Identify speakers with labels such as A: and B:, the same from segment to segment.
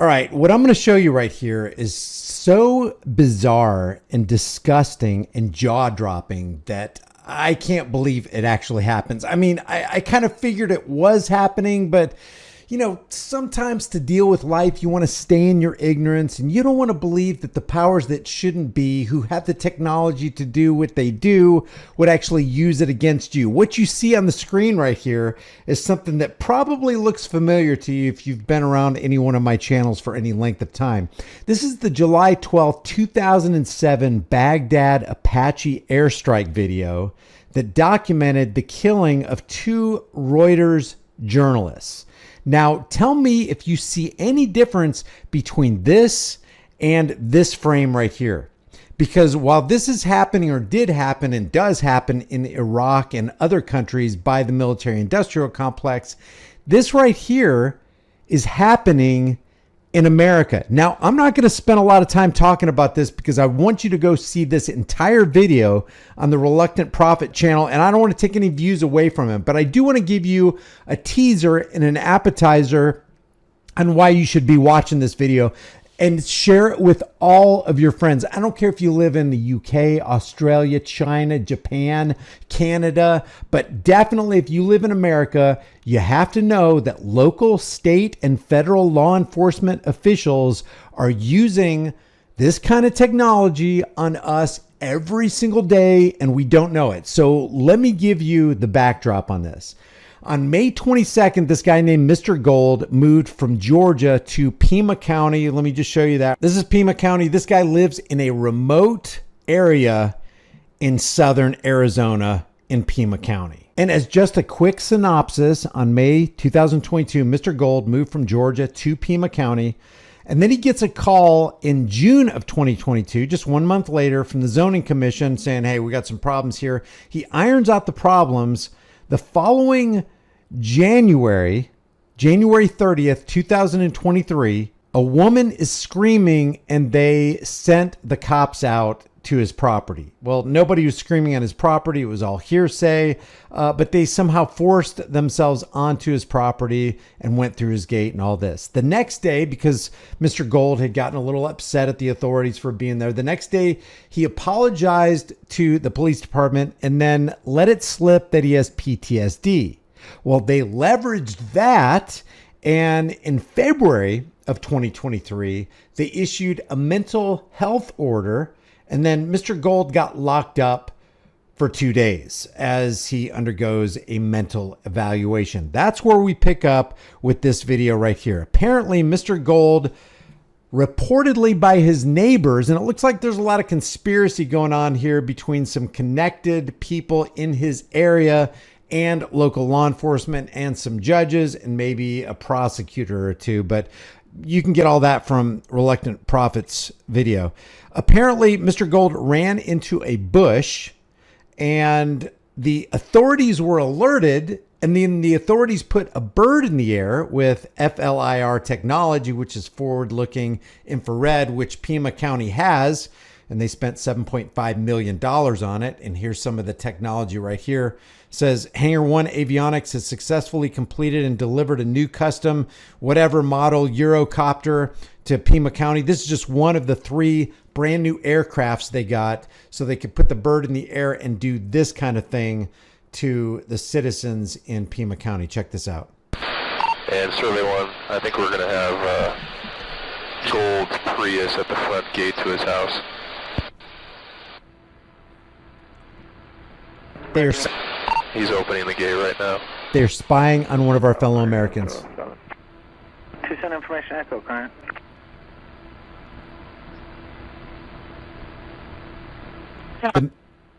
A: All right, what I'm going to show you right here is so bizarre and disgusting and jaw-dropping that I can't believe it actually happens. I mean, I kind of figured it was happening, but you know, sometimes to deal with life, you want to stay in your ignorance and you don't want to believe that the powers that shouldn't be, who have the technology to do what they do, would actually use it against you. What you see on the screen right here is something that probably looks familiar to you if you've been around any one of my channels for any length of time. This is the July 12th, 2007 Baghdad Apache airstrike video that documented the killing of 2 Reuters journalists. Now, tell me if you see any difference between this and this frame right here. Because while this is happening or did happen and does happen in Iraq and other countries by the military-industrial complex, this right here is happening in America. Now, I'm not going to spend a lot of time talking about this because I want you to go see this entire video on the Reluctant Prophet channel, and I don't want to take any views away from him, but I do want to give you a teaser and an appetizer on why you should be watching this video and share it with all of your friends. I don't care if you live in the UK, Australia, China, Japan, Canada, but definitely if you live in America, you have to know that local, state, and federal law enforcement officials are using this kind of technology on us every single day, and we don't know it. So let me give you the backdrop on this. On May 22nd, this guy named Mr. Gold moved from Georgia to Pima County. Let me just show you that. This is Pima County. This guy lives in a remote area in southern Arizona in Pima County. And as just a quick synopsis, on May 2022, Mr. Gold moved from Georgia to Pima County. And then he gets a call in June of 2022, just 1 month later, from the Zoning Commission saying, hey, we got some problems here. He irons out the problems. The following January 30th, 2023, a woman is screaming and they sent the cops out to his property. Well, nobody was screaming on his property. It was all hearsay, but they somehow forced themselves onto his property and went through his gate and all this. The next day, because Mr. Gold had gotten a little upset at the authorities for being there, the next day he apologized to the police department and then let it slip that he has PTSD. Well, they leveraged that, and in February of 2023, they issued a mental health order. And then Mr. Gold got locked up for 2 days as he undergoes a mental evaluation. That's where we pick up with this video right here. Apparently, Mr. Gold, reportedly by his neighbors, and it looks like there's a lot of conspiracy going on here between some connected people in his area and local law enforcement and some judges and maybe a prosecutor or two. But you can get all that from Reluctant Prophet's video. Apparently, Mr. Gold ran into a bush and the authorities were alerted, and then the authorities put a bird in the air with FLIR technology, which is forward-looking infrared, which Pima County has, and they spent $7.5 million on it. And here's some of the technology right here. It says Hangar 1 Avionics has successfully completed and delivered a new custom whatever model Eurocopter to Pima County. This is just one of the 3 brand new aircrafts they got so they could put the bird in the air and do this kind of thing to the citizens in Pima County. Check this out.
B: And Survey 1, I think we're going to have Gold's Prius at the front gate to his house. He's opening the gate right now.
A: They're spying on one of our fellow Americans.
C: Tucson Information Echo, current.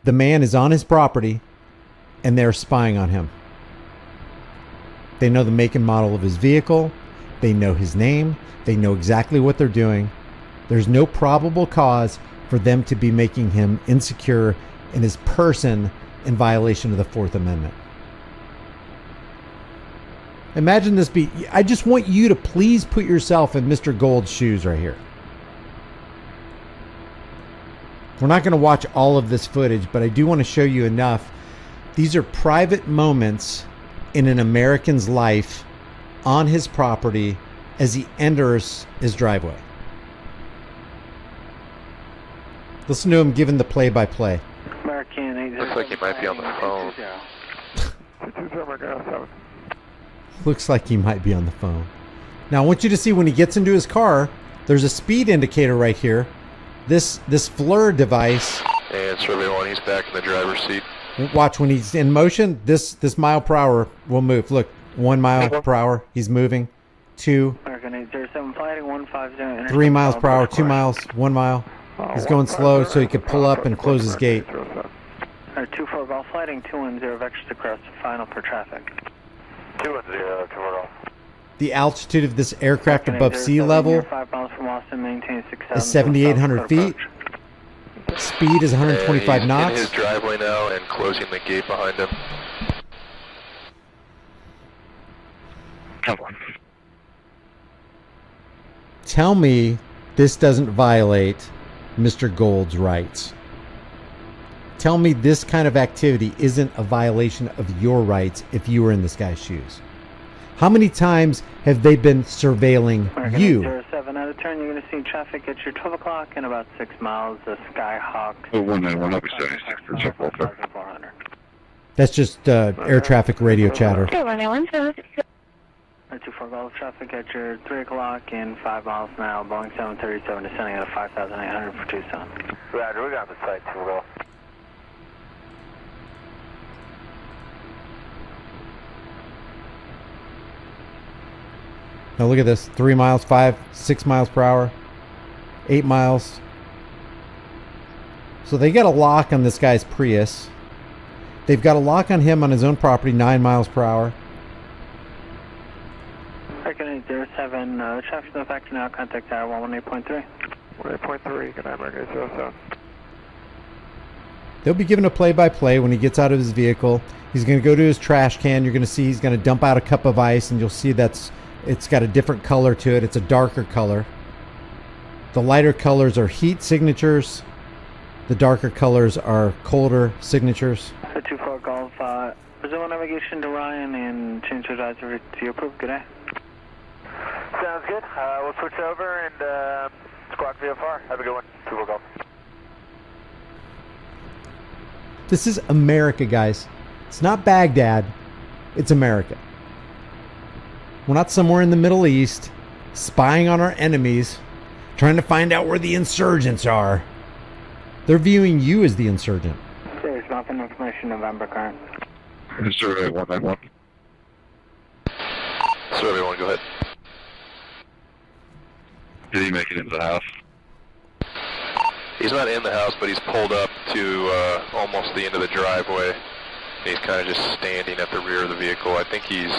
A: The man is on his property and they're spying on him. They know the make and model of his vehicle. They know his name. They know exactly what they're doing. There's no probable cause for them to be making him insecure in his person in violation of the 4th Amendment. Imagine this be, I just want you to please put yourself in Mr. Gold's shoes right here. We're not going to watch all of this footage, but I do want to show you enough. These are private moments in an American's life on his property as he enters his driveway. Listen to him giving the play-by-play.
C: American 80.
B: Looks like he might be on the phone.
A: Looks like he might be on the phone. Now, I want you to see when he gets into his car, there's a speed indicator right here. This FLIR device.
B: And survey 1, he's back in the driver's seat.
A: Watch, when he's in motion, this mile per hour will move. Look, 1 mile per hour, he's moving. 2.
C: American 807 flighting 150.
A: 3 miles per hour, 2 miles, 1 mile. He's going slow so he could pull up and close his gate.
C: 24 Golf flighting 210 vectors across the final for traffic.
B: 210, 24 Golf.
A: The altitude of this aircraft above sea level
C: 5 miles from Austin, maintain 6,000
A: is 7,800 feet. Speed is 125
B: he's
A: knots.
B: in his driveway now and closing the gate behind him. Come on.
A: Tell me this doesn't violate Mr. Gold's rights. Tell me this kind of activity isn't a violation of your rights if you were in this guy's shoes. How many times have they been surveilling you?
C: 07 out of turn, you're going to see traffic at your 12 o'clock in about 6 miles. The Skyhawk.
B: 191, I'll be 76 for check
C: 400.
A: That's just air traffic radio chatter.
C: 24 Golf traffic at your 3 o'clock in 5 miles now. Boeing 737 descending at 5,800 for Tucson.
B: Roger, we got the site 2 Golf.
A: Now look at this. 3 miles, 5, 6 miles per hour, 8 miles. So they got a lock on this guy's Prius. They've got a lock on him on his own property, 9 miles per hour.
C: American 807, traffic to the factory now, contact tower 118.3.
B: 118.3, good night, American 807.
A: They'll be given a play-by-play when he gets out of his vehicle. He's going to go to his trash can. You're going to see he's going to dump out a cup of ice, and you'll see it's got a different color to it. It's a darker color. The lighter colors are heat signatures. The darker colors are colder signatures.
C: 24 Golf, resume navigation to Ryan and change your advisory to your approved. Good day.
B: Sounds good. We'll switch over and squawk VFR. Have a good one. 24 Golf.
A: This is America, guys. It's not Baghdad. It's America. We're not somewhere in the Middle East spying on our enemies, trying to find out where the insurgents are. They're viewing you as the insurgent.
C: There's nothing information November current.
B: Survey 191. Survey 1, go ahead.
D: Did he make it into the house?
B: He's not in the house, but he's pulled up to almost the end of the driveway. He's kind of just standing at the rear of the vehicle. I think he's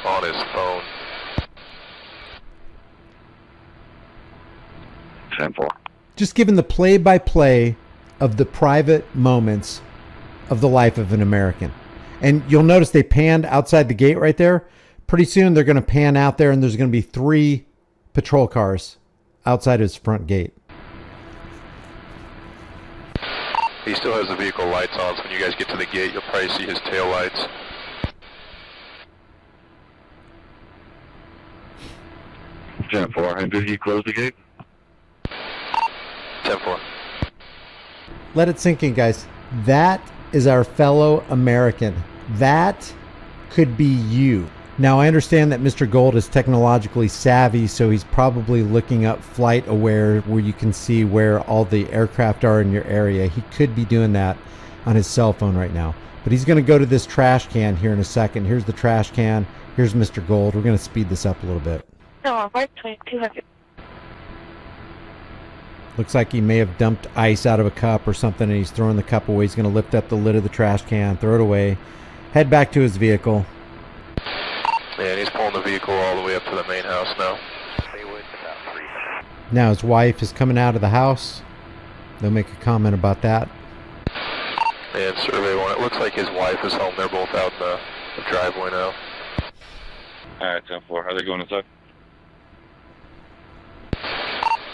B: on his phone.
D: 10-4.
A: Just given the play-by-play of the private moments of the life of an American. And you'll notice they panned outside the gate right there. Pretty soon they're going to pan out there and there's going to be 3 patrol cars outside his front gate.
B: He still has the vehicle lights on, so when you guys get to the gate, you'll probably see his tail lights.
D: 10-4. And did he close the gate?
B: 10-4.
A: Let it sink in, guys. That is our fellow American. That could be you. Now, I understand that Mr. Gold is technologically savvy, so he's probably looking up Flight Aware where you can see where all the aircraft are in your area. He could be doing that on his cell phone right now. But he's going to go to this trash can here in a second. Here's the trash can. Here's Mr. Gold. We're going to speed this up a little bit. Looks like he may have dumped ice out of a cup or something, and he's throwing the cup away. He's going to lift up the lid of the trash can, throw it away, head back to his vehicle.
B: And he's pulling the vehicle all the way up to the main house now.
A: Now his wife is coming out of the house. They'll make a comment about that.
B: And survey 1, it looks like his wife is home. They're both out in the driveway now.
D: Alright, 10-4. Are they going inside?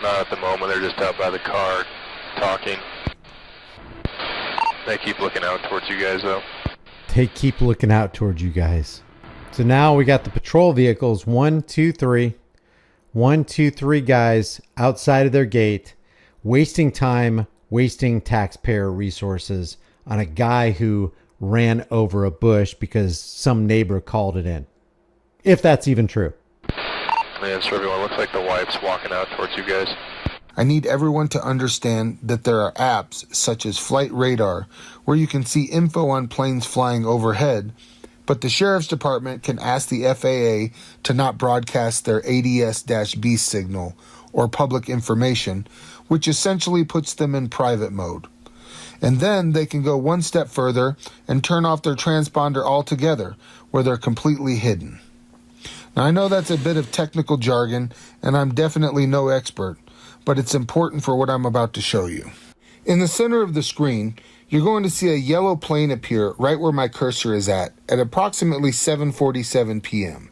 B: Not at the moment, they're just out by the car talking. They keep looking out towards you guys though.
A: They keep looking out towards you guys. So now we got the patrol vehicles, 1, 2, 3. 1, 2, 3 guys outside of their gate, wasting time, wasting taxpayer resources on a guy who ran over a bush because some neighbor called it in. If that's even true.
B: Answer everyone, looks like the wife's walking out towards you guys.
E: I need everyone to understand that there are apps such as Flight Radar where you can see info on planes flying overhead, but the Sheriff's Department can ask the FAA to not broadcast their ADS-B signal or public information, which essentially puts them in private mode. And then they can go one step further and turn off their transponder altogether, where they're completely hidden. Now, I know that's a bit of technical jargon, and I'm definitely no expert, but it's important for what I'm about to show you. In the center of the screen, you're going to see a yellow plane appear right where my cursor is at approximately 7:47 p.m.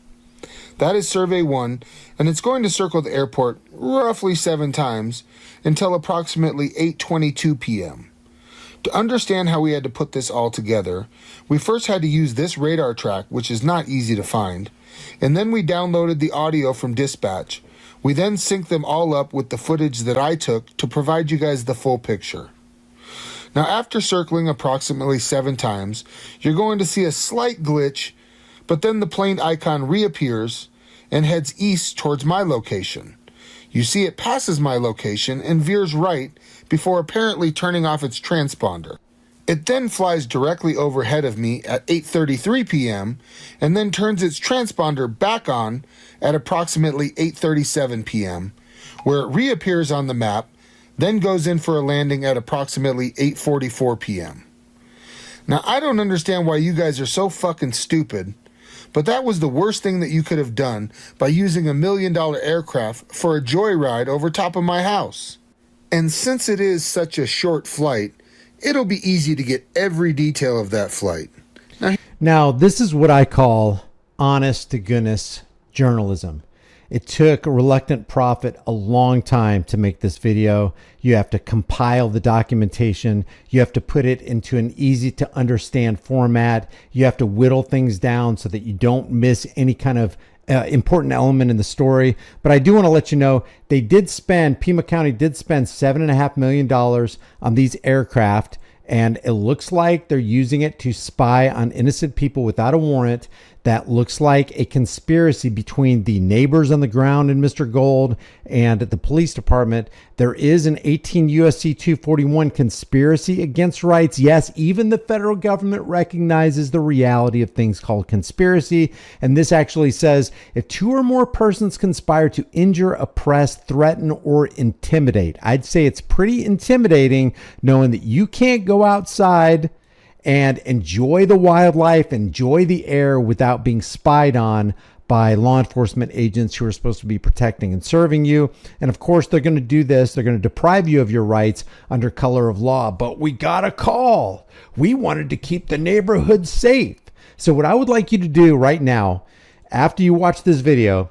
E: That is Survey 1, and it's going to circle the airport roughly 7 times until approximately 8:22 p.m. To understand how we had to put this all together, we first had to use this radar track, which is not easy to find, and then we downloaded the audio from dispatch. We then synced them all up with the footage that I took to provide you guys the full picture. Now, after circling approximately 7 times, you're going to see a slight glitch, but then the plane icon reappears and heads east towards my location. You see it passes my location and veers right before apparently turning off its transponder. It then flies directly overhead of me at 8:33 p.m. and then turns its transponder back on at approximately 8:37 p.m., where it reappears on the map, then goes in for a landing at approximately 8:44 p.m. Now, I don't understand why you guys are so fucking stupid, but that was the worst thing that you could have done by using $1 million aircraft for a joyride over top of my house. And since it is such a short flight, it'll be easy to get every detail of that flight.
A: Now, this is what I call honest to goodness journalism. It took Reluctant Prophet a long time to make this video. You have to compile the documentation. You have to put it into an easy to understand format. You have to whittle things down so that you don't miss any kind of important element in the story. But I do want to let you know, Pima County did spend $7.5 million on these aircraft, and it looks like they're using it to spy on innocent people without a warrant. That looks like a conspiracy between the neighbors on the ground in Mr. Gold and the police department. There is an 18 U.S.C. 241 conspiracy against rights. Yes, even the federal government recognizes the reality of things called conspiracy. And this actually says, if 2 or more persons conspire to injure, oppress, threaten, or intimidate. I'd say it's pretty intimidating knowing that you can't go outside and enjoy the wildlife, enjoy the air without being spied on by law enforcement agents who are supposed to be protecting and serving you. And of course, they're going to do this. They're going to deprive you of your rights under color of law. But we got a call. We wanted to keep the neighborhood safe. So what I would like you to do right now, after you watch this video,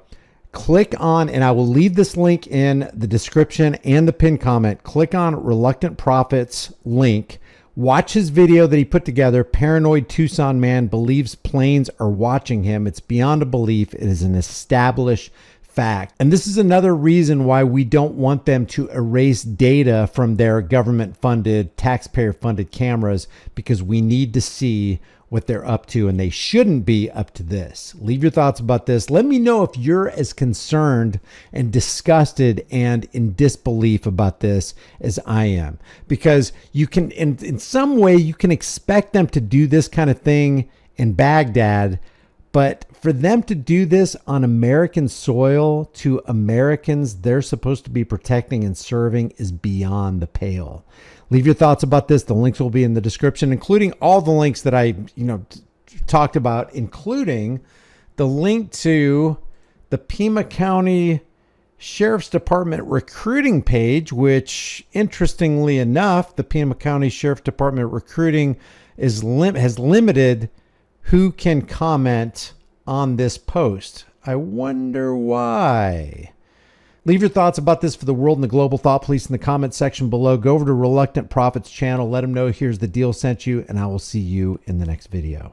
A: click on, and I will leave this link in the description and the pinned comment. Click on Reluctant Prophet's link. Watch his video that he put together. Paranoid Tucson man believes planes are watching him. It's beyond a belief. It is an established fact. And this is another reason why we don't want them to erase data from their government-funded, taxpayer-funded cameras, because we need to see what they're up to, and they shouldn't be up to this. Leave your thoughts about this. Let me know if you're as concerned and disgusted and in disbelief about this as I am, because you can, in some way, you can expect them to do this kind of thing in Baghdad, but for them to do this on American soil to Americans they're supposed to be protecting and serving is beyond the pale. Leave your thoughts about this. The links will be in the description, including all the links that I, talked about, including the link to the Pima County Sheriff's Department recruiting page, which, interestingly enough, the Pima County Sheriff's Department recruiting has limited who can comment on this post. I wonder why. Leave your thoughts about this for the world and the global thought police in the comment section below. Go over to Reluctant Prophet's channel. Let him know Here's the Deal sent you, and I will see you in the next video.